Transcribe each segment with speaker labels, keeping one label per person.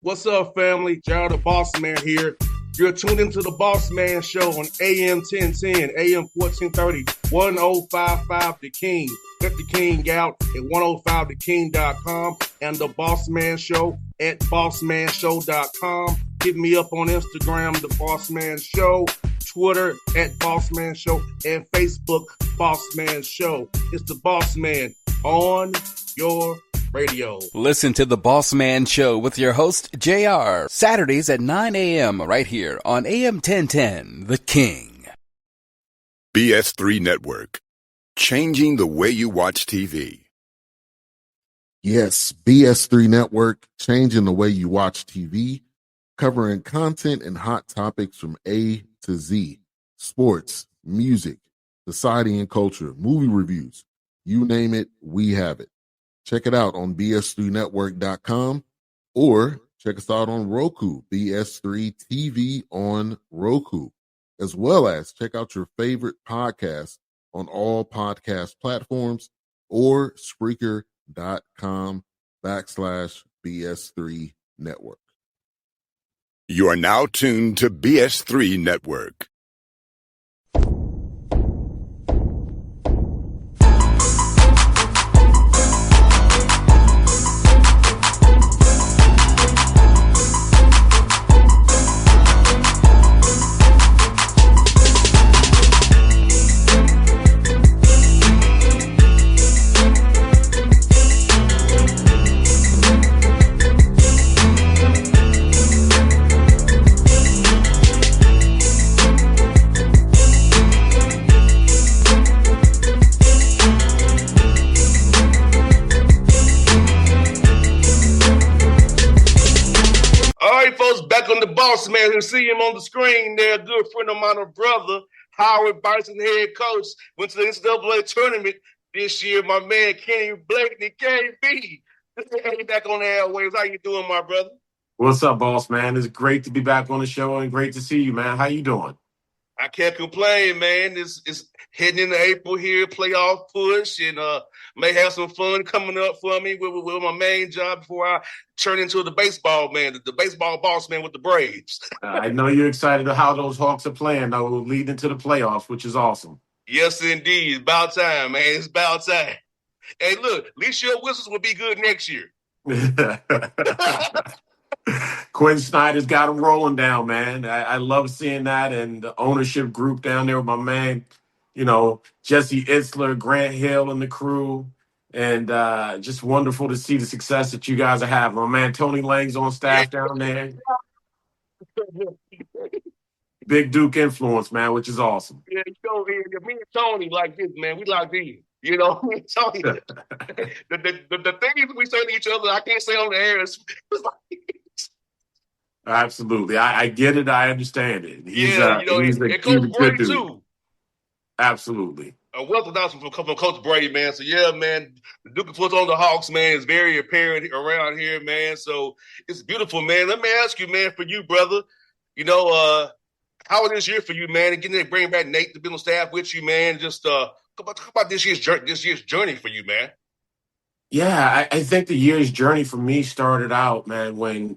Speaker 1: What's up, family? Gerald the Bossman here. You're tuned into the Bossman Show on AM 1010, AM 1430, 1055 The King. Let the King out at 105theking.com and the Bossman Show at bossmanshow.com. Hit me up on Instagram, The Bossman Show, Twitter at Bossman Show, and Facebook, Bossman Show. It's the Bossman on your radio.
Speaker 2: Listen to the Bossman Show with your host, JR, Saturdays at 9 a.m. right here on AM 1010, The King.
Speaker 3: BS3 Network, changing the way you watch TV.
Speaker 4: Yes, BS3 Network, changing the way you watch TV, covering content and hot topics from A to Z, sports, music, society and culture, movie reviews, you name it, we have it. Check it out on bs3network.com or check us out on Roku, BS3 TV on Roku, as well as check out your favorite podcast on all podcast platforms or Spreaker.com/BS3 Network.
Speaker 3: You are now tuned to BS3 Network.
Speaker 1: Back on the Bossman, who see him on the screen there, a good friend of mine, a brother, Howard Bison, head coach, went to the NCAA tournament this year. My man, Kenny Blakeney, KB. Back on the airwaves. How you doing, my brother?
Speaker 5: What's up, boss man? It's great to be back on the show and great to see you, man. How you doing?
Speaker 1: I can't complain, man. It's heading into April here, playoff push, and may have some fun coming up for me with my main job before I turn into the baseball man, the baseball boss man with the Braves.
Speaker 5: I know you're excited about how those Hawks are playing, though, leading into the playoffs, which is awesome.
Speaker 1: Yes, indeed. It's about time, man. It's about time. Hey, look, at least your whistles will be good next year.
Speaker 5: Quinn Snyder's got them rolling down, man. I love seeing that, and the ownership group down there with my man, Jesse Itzler, Grant Hill, and the crew. And just wonderful to see the success that you guys are having. My man Tony Lang's on staff down there. Big Duke influence, man, which is awesome.
Speaker 1: Yeah, me and Tony like this, man. We like this. Me and Tony. the things we say to each other, I can't say on the air. It's like,
Speaker 5: absolutely. I get it. I understand it. He's
Speaker 1: Coach Brady, too.
Speaker 5: Absolutely.
Speaker 1: A wealth of announcement from Coach Brady, man. So, yeah, man, the Duke influence on the Hawks, man, is very apparent around here, man. So, it's beautiful, man. Let me ask you, man, for you, brother, how it is year for you, man, and getting to bring back Nate to be on staff with you, man. Just talk about this year's journey for you, man.
Speaker 5: Yeah, I think the year's journey for me started out, man, when,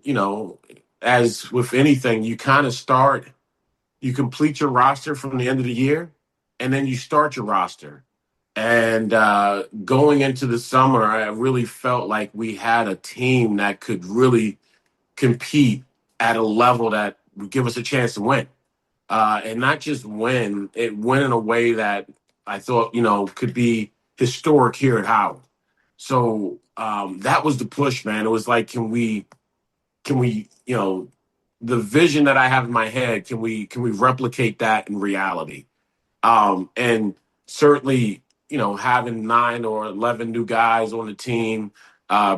Speaker 5: as with anything, you kind of you complete your roster from the end of the year, and then you start your roster. And going into the summer, I really felt like we had a team that could really compete at a level that would give us a chance to win. And not just win, it win in a way that I thought, could be historic here at Howard. So that was the push, man. It was like, can we, the vision that I have in my head, can we replicate that in reality? And certainly, having 9 or 11 new guys on the team,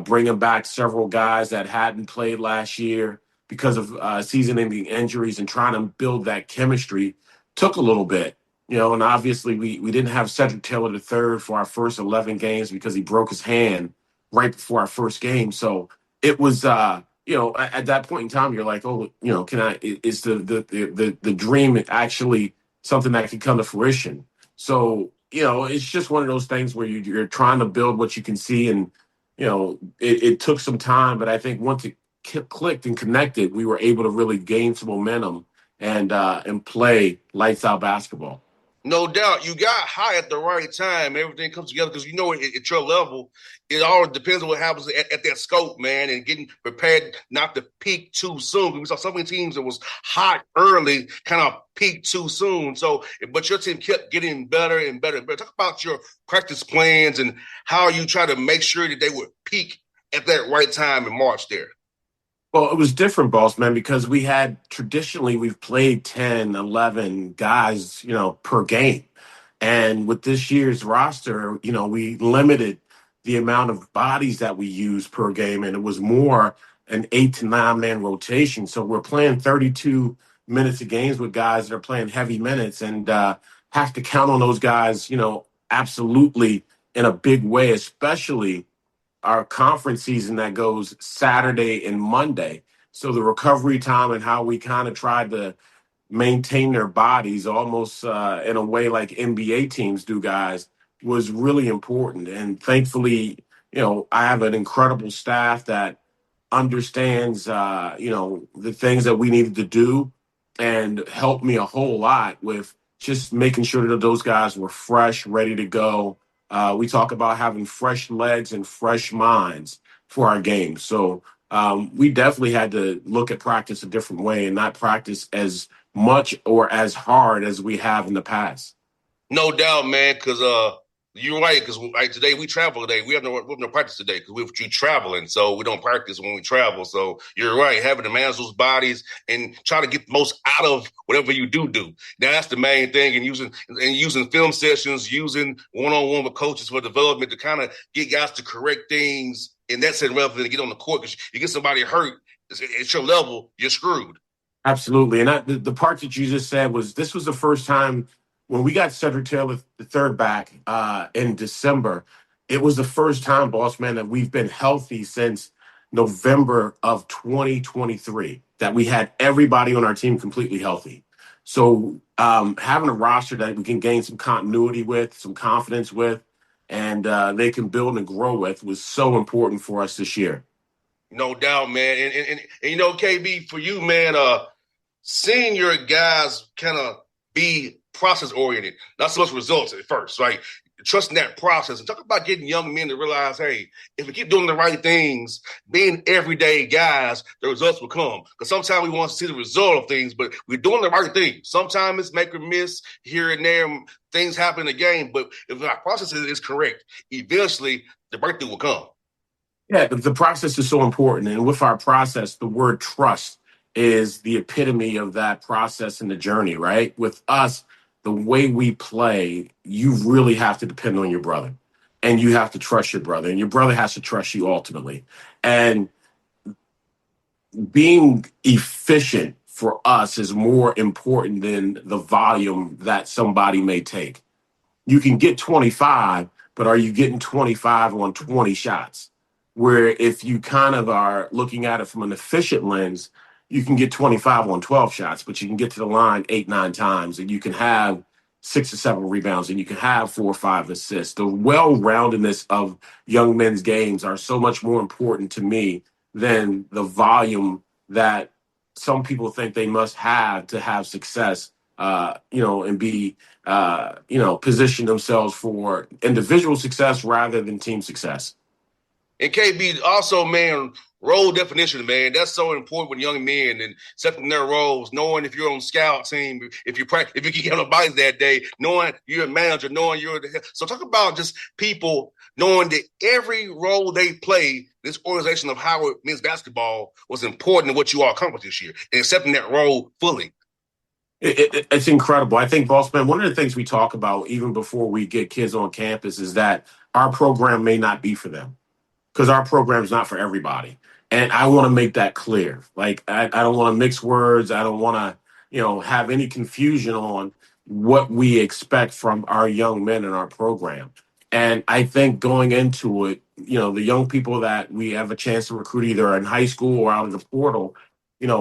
Speaker 5: bringing back several guys that hadn't played last year because of season-ending injuries and trying to build that chemistry took a little bit. And obviously we didn't have Cedric Taylor III for our first 11 games because he broke his hand right before our first game. So it was, at that point in time, you're like, is the dream actually something that can come to fruition? So, it's just one of those things where you're trying to build what you can see. And, it took some time, but I think once it clicked and connected, we were able to really gain some momentum and play lights out basketball.
Speaker 1: No doubt. You got high at the right time. Everything comes together because at your level, it all depends on what happens at that scope, man, and getting prepared not to peak too soon. We saw so many teams that was hot early, kind of peaked too soon. So, but your team kept getting better and better and better. Talk about your practice plans and how you try to make sure that they would peak at that right time in March there.
Speaker 5: Well, it was different, Bossman, because we've played 10, 11 guys, per game. And with this year's roster, we limited the amount of bodies that we use per game, and it was more an 8 to 9 man rotation. So we're playing 32 minutes of games with guys that are playing heavy minutes and have to count on those guys, absolutely in a big way, especially our conference season that goes Saturday and Monday. So the recovery time and how we kind of tried to maintain their bodies almost in a way like NBA teams do, guys, was really important. And thankfully, I have an incredible staff that understands, the things that we needed to do and helped me a whole lot with just making sure that those guys were fresh, ready to go. We talk about having fresh legs and fresh minds for our games. So we definitely had to look at practice a different way and not practice as much or as hard as we have in the past.
Speaker 1: No doubt, man, because you're right. Because today we travel today. We have no practice today because we're traveling, so we don't practice when we travel. So you're right, having to manage those bodies and try to get the most out of whatever you do. Now that's the main thing, and using film sessions, using one-on-one with coaches for development to kind of get guys to correct things in that sense rather than get on the court. Because you get somebody hurt at your level, you're screwed.
Speaker 5: Absolutely. And the part that you just said was this was the first time when we got Cedric Taylor, the third back, in December. It was the first time, Bossman, that we've been healthy since November of 2023, that we had everybody on our team completely healthy. So having a roster that we can gain some continuity with, some confidence with, and they can build and grow with was so important for us this year.
Speaker 1: No doubt, man. And KB, for you, man, seeing your guys kind of be process oriented, not so much results at first, right? Trusting that process and talk about getting young men to realize, hey, if we keep doing the right things, being everyday guys, the results will come. Because sometimes we want to see the result of things, but we're doing the right thing. Sometimes it's make or miss here and there. Things happen in the game, but if our process is correct, eventually the breakthrough will come.
Speaker 5: Yeah, the process is so important. And with our process, the word trust is the epitome of that process and the journey, right? With us, the way we play, you really have to depend on your brother. And you have to trust your brother. And your brother has to trust you ultimately. And being efficient for us is more important than the volume that somebody may take. You can get 25, but are you getting 25 on 20 shots? Where if you kind of are looking at it from an efficient lens, you can get 25 on 12 shots, but you can get to the line 8, 9 times, and you can have 6 or 7 rebounds, and you can have 4 or 5 assists. The well-roundedness of young men's games are so much more important to me than the volume that some people think they must have to have success, and be, position themselves for individual success rather than team success.
Speaker 1: And KB, also, man, role definition, man, that's so important with young men and accepting their roles, knowing if you're on scout team, if you can get on the bodies that day, knowing you're a manager, knowing you're the head. So talk about just people knowing that every role they play, this organization of Howard men's basketball was important in what you all accomplished this year and accepting that role fully.
Speaker 5: It's incredible. I think, Bossman, one of the things we talk about even before we get kids on campus is that our program may not be for them. Because our program is not for everybody. And I want to make that clear. Like, I don't want to mix words. I don't want to, have any confusion on what we expect from our young men in our program. And I think going into it, the young people that we have a chance to recruit either in high school or out of the portal,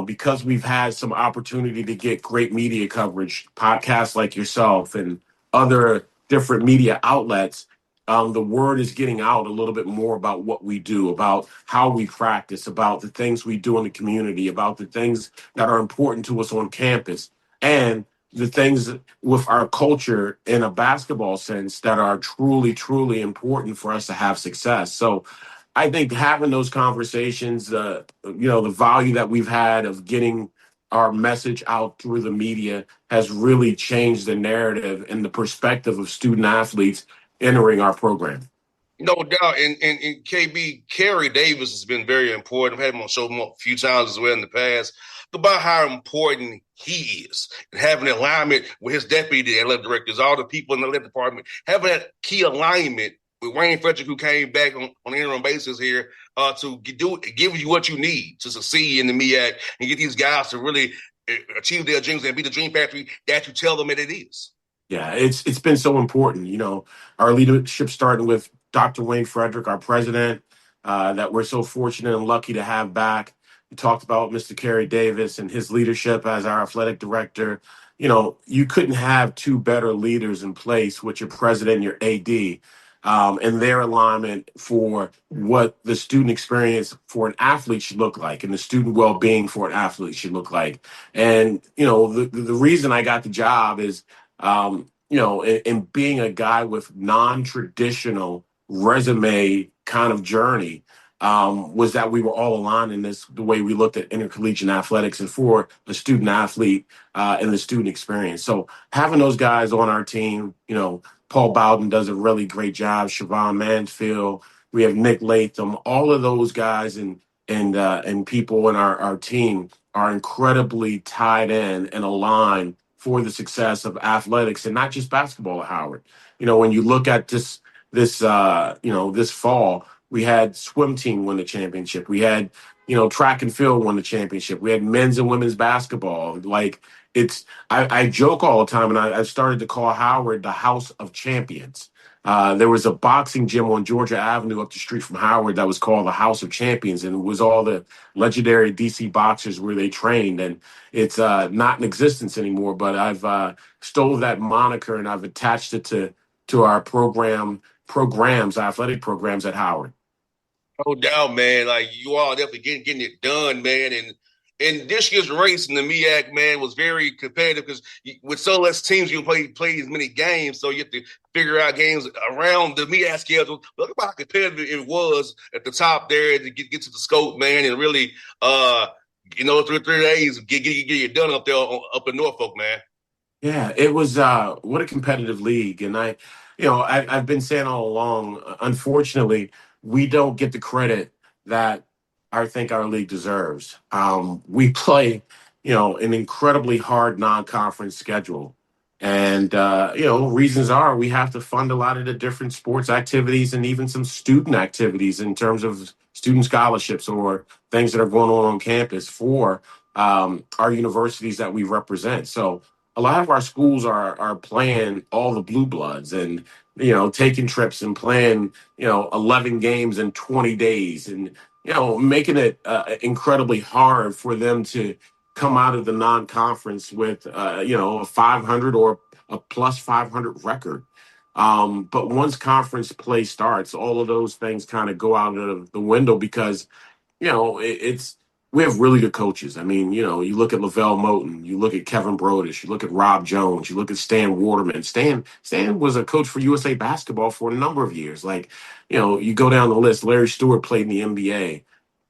Speaker 5: because we've had some opportunity to get great media coverage, podcasts like yourself and other different media outlets, the word is getting out a little bit more about what we do, about how we practice, about the things we do in the community, about the things that are important to us on campus, and the things with our culture in a basketball sense that are truly, truly important for us to have success. So I think having those conversations, the value that we've had of getting our message out through the media has really changed the narrative and the perspective of student athletes entering our program.
Speaker 1: No doubt. And KB, Kerry Davis has been very important. I've had him on the show a few times as well in the past about how important he is and having alignment with his deputy athletic directors, all the people in the athletic department, having that key alignment with Wayne Frederick, who came back on an interim basis here to give you what you need to succeed in the MEAC and get these guys to really achieve their dreams and be the dream factory that you tell them that it is.
Speaker 5: Yeah, it's been so important. Our leadership starting with Dr. Wayne Frederick, our president, that we're so fortunate and lucky to have back. We talked about Mr. Kerry Davis and his leadership as our athletic director. You couldn't have two better leaders in place with your president and your AD, and their alignment for what the student experience for an athlete should look like and the student well-being for an athlete should look like. And, the reason I got the job is and being a guy with non-traditional resume kind of journey, was that we were all aligned in the way we looked at intercollegiate athletics and for the student athlete and the student experience. So having those guys on our team, Paul Bowden does a really great job. Siobhan Mansfield, we have Nick Latham, all of those guys and people in our team are incredibly tied in and aligned for the success of athletics and not just basketball at Howard. When you look at this fall, we had swim team win the championship. We had, track and field win the championship. We had men's and women's basketball. I joke all the time, and I started to call Howard the House of Champions. There was a boxing gym on Georgia Avenue up the street from Howard that was called the House of Champions, and it was all the legendary DC boxers where they trained. And it's not in existence anymore, but I've stole that moniker and I've attached it to our programs, athletic programs at Howard.
Speaker 1: No doubt, man. Like you all definitely getting it done, man. And this year's race in the MEAC, man, was very competitive because with so less teams, you play as many games, so you have to figure out games around the MEAC schedule. Look about how competitive it was at the top there to get to the scope, man, and really, 3 days get it done up there up in Norfolk, man.
Speaker 5: Yeah, it was what a competitive league, and I've been saying all along. Unfortunately, we don't get the credit that I think our league deserves. We play, an incredibly hard non-conference schedule, and reasons are we have to fund a lot of the different sports activities and even some student activities in terms of student scholarships or things that are going on campus for our universities that we represent. So a lot of our schools are playing all the blue bloods and taking trips and playing 11 games in 20 days and making it incredibly hard for them to come out of the non-conference with a 500 or a plus 500 record. But once conference play starts, all of those things kind of go out of the window because it's we have really good coaches. I mean, you look at Lavelle Moten, you look at Kevin Brodish, you look at Rob Jones, you look at Stan Waterman. Stan was a coach for USA Basketball for a number of years. You go down the list. Larry Stewart played in the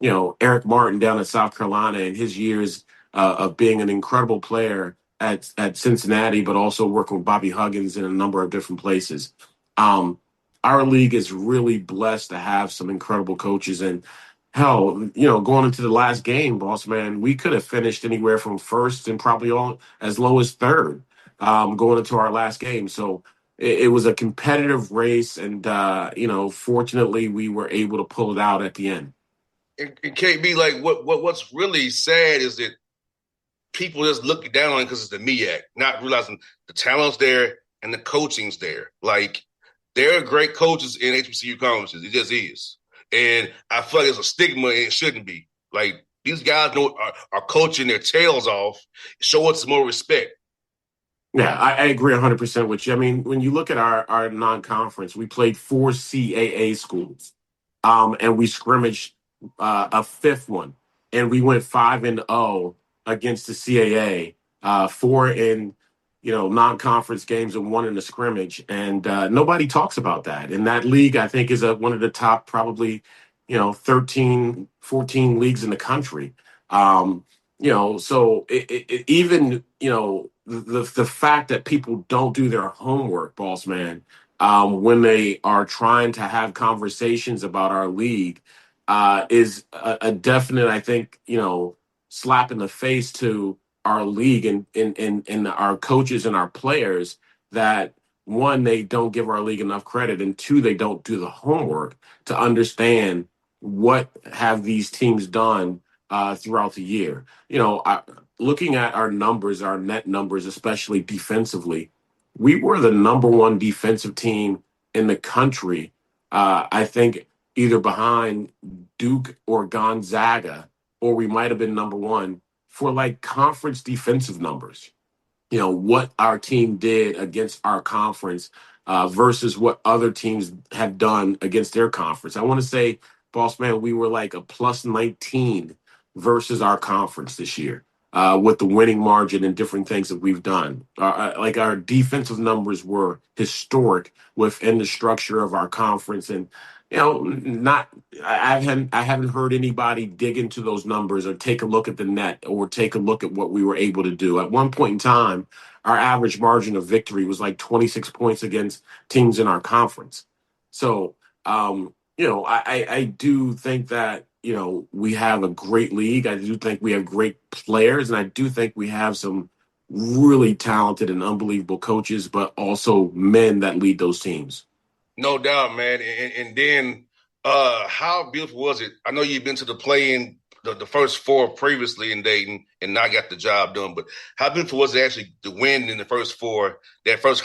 Speaker 5: NBA. Eric Martin down in South Carolina in his years of being an incredible player at Cincinnati, but also working with Bobby Huggins in a number of different places. Our league is really blessed to have some incredible coaches. And hell, going into the last game, Bossman, we could have finished anywhere from first and probably all as low as third going into our last game. So it was a competitive race, and fortunately, we were able to pull it out at the end.
Speaker 1: It can't be like what's really sad is that people just look down on it because it's the MEAC, not realizing the talent's there and the coaching's there. Like there are great coaches in HBCU conferences. It just is. And I feel like there's a stigma and it shouldn't be. Like these guys are coaching their tails off. Show us some more respect.
Speaker 5: Yeah, I agree 100% with you. I mean, when you look at our non-conference, we played four CAA schools, and we scrimmaged a fifth one, and we went 5-0 against the CAA, four in non-conference games and one in the scrimmage, and nobody talks about that. And that league, I think, is one of the top probably 13, 14 leagues in the country. So even the fact that people don't do their homework, boss man, when they are trying to have conversations about our league, is a definite, I think, slap in the face to our league and our coaches and our players that one, they don't give our league enough credit, and two, they don't do the homework to understand what have these teams done throughout the year. Looking at our numbers, our net numbers, especially defensively, we were the number one defensive team in the country. I think either behind Duke or Gonzaga, or we might have been number one for like conference defensive numbers. What our team did against our conference versus what other teams have done against their conference. I want to say, boss man, we were like a plus 19 versus our conference this year with the winning margin and different things that we've done. Like our defensive numbers were historic within the structure of our conference, and not I haven't heard anybody dig into those numbers or take a look at the net or take a look at what we were able to do. At one point in time, our average margin of victory was like 26 points against teams in our conference. So, I do think that, we have a great league. I do think we have great players, and I do think we have some really talented and unbelievable coaches, but also men that lead those teams.
Speaker 1: No doubt, man. And then how beautiful was it? I know you've been to the play-in, the first four previously in Dayton and not got the job done, but how beautiful was it actually to win in the first four, that first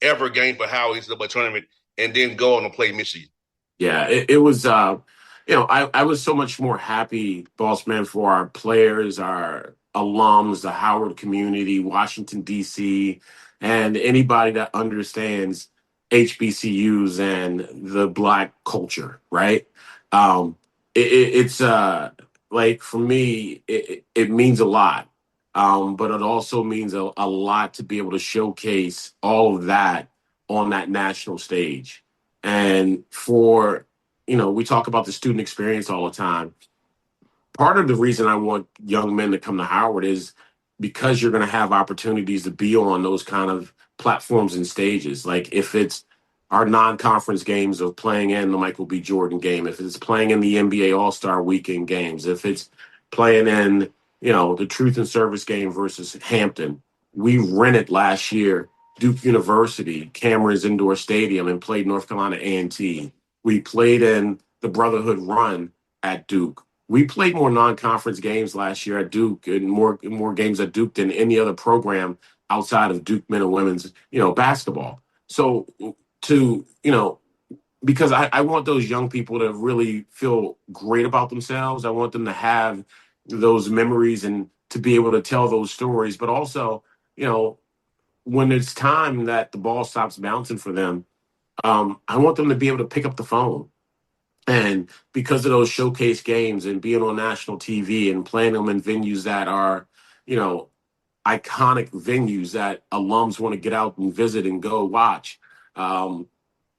Speaker 1: ever game for Howie's tournament, and then go on to play Michigan?
Speaker 5: Yeah, it was, I was so much more happy, boss man, for our players, our alums, the Howard community, Washington, D.C., and anybody that understands HBCUs and the Black culture, right? It's like for me, it means a lot. But it also means a lot to be able to showcase all of that on that national stage. And we talk about the student experience all the time. Part of the reason I want young men to come to Howard is because you're going to have opportunities to be on those kind of platforms and stages. Like if it's our non-conference games of playing in the Michael B. Jordan game, if it's playing in the NBA All-Star Weekend games, if it's playing in, the Truth and Service game versus Hampton. We rented last year Duke University, Cameron's Indoor Stadium, and played North Carolina A&T. We played in the Brotherhood Run at Duke. We played more non-conference games last year at Duke and more games at Duke than any other program outside of Duke men and women's, basketball. So because I want those young people to really feel great about themselves. I want them to have those memories and to be able to tell those stories. But also, when it's time that the ball stops bouncing for them, I want them to be able to pick up the phone. And because of those showcase games and being on national TV and playing them in venues that are, iconic venues that alums want to get out and visit and go watch,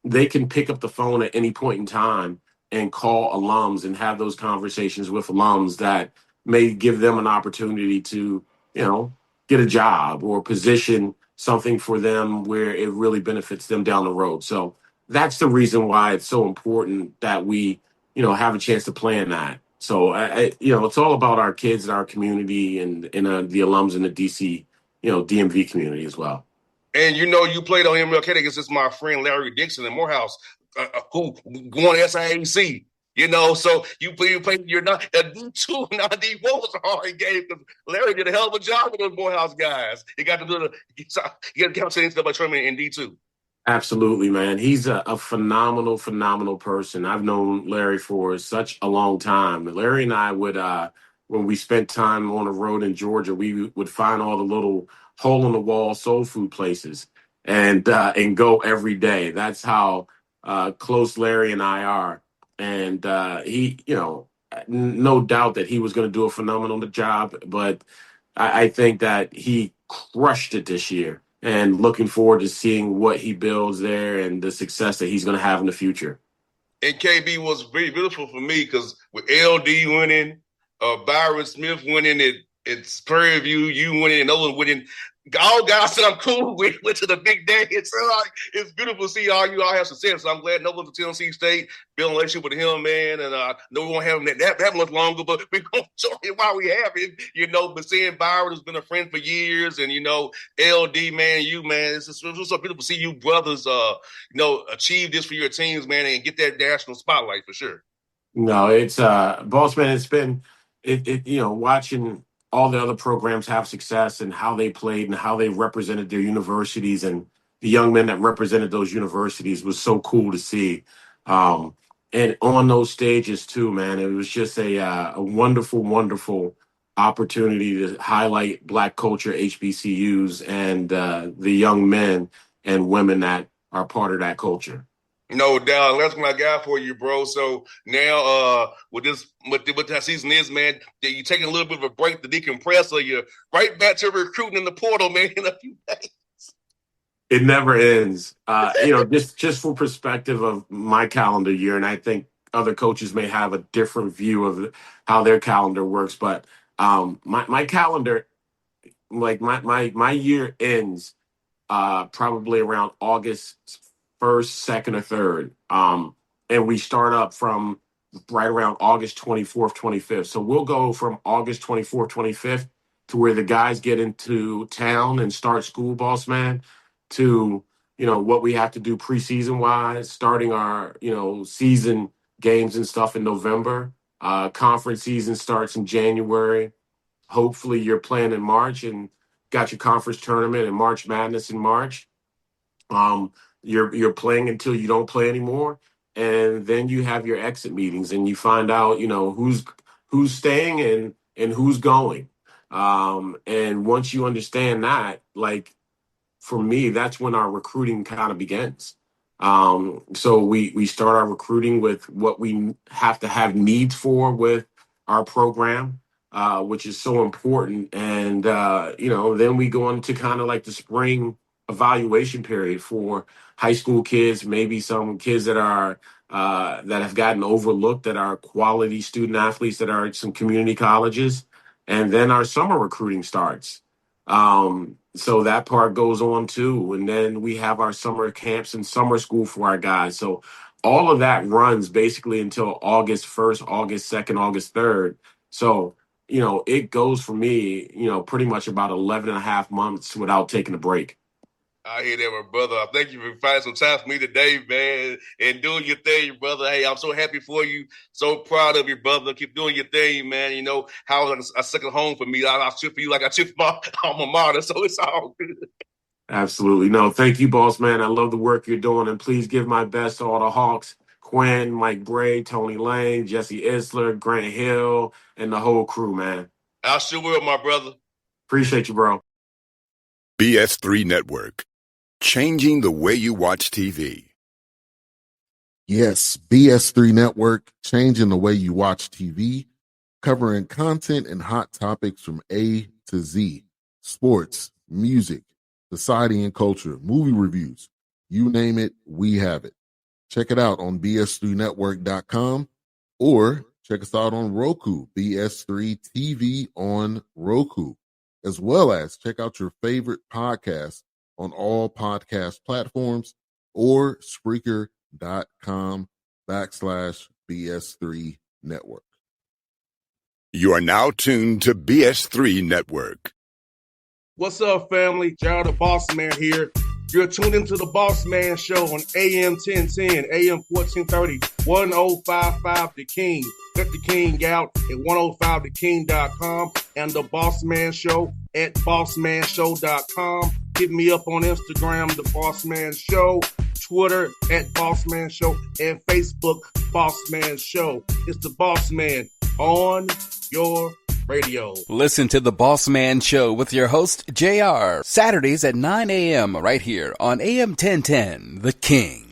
Speaker 5: they can pick up the phone at any point in time and call alums and have those conversations with alums that may give them an opportunity to, get a job or position something for them where it really benefits them down the road. So that's the reason why it's so important that we, have a chance to plan that. So, it's all about our kids and our community and the alums in the DC, DMV community as well.
Speaker 1: And you played on MLK against my friend Larry Dixon in Morehouse, who won SIAC. So you played. You're not a D2, not a D4 was a hard game because Larry did a hell of a job with those Morehouse guys. He got to do the tournament in D2.
Speaker 5: Absolutely, man. He's a phenomenal, phenomenal person. I've known Larry for such a long time. Larry and I would when we spent time on the road in Georgia, we would find all the little hole in the wall soul food places and go every day. That's how close Larry and I are. And he, no doubt that he was going to do a phenomenal job, but I think that he crushed it this year. And looking forward to seeing what he builds there and the success that he's going to have in the future.
Speaker 1: And KB was very beautiful for me because with LD winning, Byron Smith winning it's Prairie View, you winning, and Nolan winning. All guys that I'm cool with went to the big day. It's beautiful to see all you all have success. So I'm glad Nolan's at Tennessee State, building a relationship with him, man. And no, we won't have him that much longer, but we're going to show him while we have him, But seeing Byron has been a friend for years, and LD, man, you, man, it's just so beautiful to see you brothers, achieve this for your teams, man, and get that national spotlight for sure.
Speaker 5: No, it's Bossman. It's been watching all the other programs have success and how they played and how they represented their universities and the young men that represented those universities was so cool to see. And on those stages too, man, it was just a wonderful, wonderful opportunity to highlight Black culture, HBCUs, and the young men and women that are part of that culture.
Speaker 1: No doubt. That's what I got for you, bro. So now with that season is, man, you taking a little bit of a break to decompress, or you're right back to recruiting in the portal, man, in a few days.
Speaker 5: It never ends. Just for perspective of my calendar year, and I think other coaches may have a different view of how their calendar works, but my calendar, like my year ends probably around August 1st, 2nd, or 3rd. And we start up from right around August 24th, 25th. So we'll go from August 24th, 25th to where the guys get into town and start school, boss man, to, what we have to do preseason wise, starting our, season games and stuff in November. Conference season starts in January. Hopefully you're playing in March and got your conference tournament and March Madness in March. You're playing until you don't play anymore, and then you have your exit meetings and you find out who's staying and who's going. And once you understand that, like for me, that's when our recruiting kind of begins. So we start our recruiting with what we have to have needs for with our program, which is so important. And then we go into kind of like the spring evaluation period for high school kids, maybe some kids that are that have gotten overlooked, that are quality student athletes that are at some community colleges, and then our summer recruiting starts. So that part goes on too, and then we have our summer camps and summer school for our guys. So all of that runs basically until August 1st, August 2nd, August 3rd. So it goes for me, pretty much about 11 and a half months without taking a break.
Speaker 1: I hear that, my brother. Thank you for finding some time for me today, man, and doing your thing, brother. Hey, I'm so happy for you. So proud of you, brother. Keep doing your thing, man. How it's a second home for me. I cheer for you like I cheer for my alma mater, so it's all good.
Speaker 5: Absolutely. No, thank you, boss man. I love the work you're doing, and please give my best to all the Hawks, Quinn, Mike Bray, Tony Lane, Jesse Isler, Grant Hill, and the whole crew, man.
Speaker 1: I sure will, my brother.
Speaker 5: Appreciate you, bro.
Speaker 3: BS3 Network. Changing the way you watch TV.
Speaker 4: Yes, BS3 Network, changing the way you watch TV, covering content and hot topics from A to Z, sports, music, society and culture, movie reviews, you name it, we have it. Check it out on bs3network.com or check us out on Roku, BS3 TV on Roku, as well as check out your favorite podcast on all podcast platforms or Spreaker.com/BS3 Network.
Speaker 3: You are now tuned to BS3 Network.
Speaker 1: What's up, family? Jared the Bossman here. You're tuned into the Bossman Show on AM 1010, AM 1430, 1055 The King. Let the King out at 105theking.com and the Bossman Show at bossmanshow.com. Hit me up on Instagram, The Bossman Show, Twitter at Bossman Show, and Facebook, Bossman Show. It's the Bossman on your Radio.
Speaker 2: Listen to the Boss Man Show with your host, JR, Saturdays at 9 a.m. right here on AM 1010, The King.